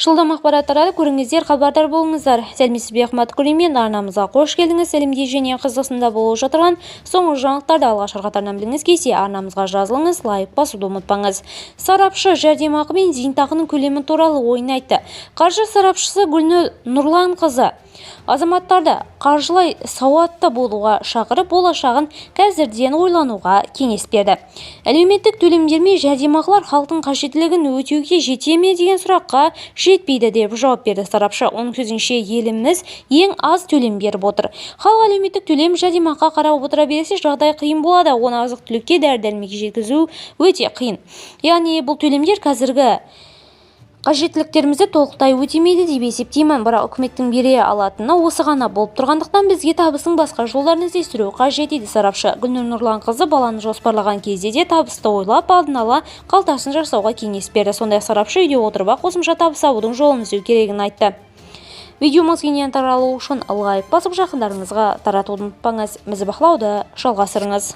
Жылдам ақпараттарды көріңіздер, хабардар болыңыздар. Сәлеметсіз бе, қымбатты көрермен, арнамызға қош келдіңіз. Әлемде және Қазақстанда болып жатырған соңғы жаңалықтарды алғашқы қатарынан біліңіз келсе, арнамызға жазылыңыз, лайк басуды ұмытпаңыз. Сарапшы жәрдемақы мен зейнетақының көлемі туралы ойын айтты. Қаржы сарапшысы Гүлнұр Нұрланқызы азаматтарды қаржылай сауатты болуға шақырып, болашағын қазірден ойлануға кеңес берді. Әлеуметтік төлемдер мен жәрдемақылар халықтың қажеттілігін өтеуге жете ме деген сұраққа жетпейді деп жауап берді сарапшы. Оның сөзінше, еліміз ең аз төлем беріп отыр. Халық әлеуметтік төлем жәрдемақыға қарап отыра берсе, жағдай қиын болады. Оны азық-түлікке, дәрі-дәрмекке жеткізу өте қиын. Яғни бұл төлемдер қазіргі қажеттіліктерімізді толықтай өтемейді деп есептеймін. Бірақ үкіметтің бере алатыны осы ғана болып тұрғандықтан бізге табыстың басқа жолдарын іздестіру қажет дейді сарапшы. Гүлнұр Нұрланқызы баланы жоспарлаған кезде де табысты ойлап, алдын ала қалтасын жасауға кеңес берді. Сондай сарапшы үйде отырып қосымша табыс табудың жолын іздеу керегін айтты. Видеомыз кеңінен таралу үшін лайк басып, жақындарыңызға таратуды ұмытпаңыз. Бізді бақылауды жалғастырыңыз.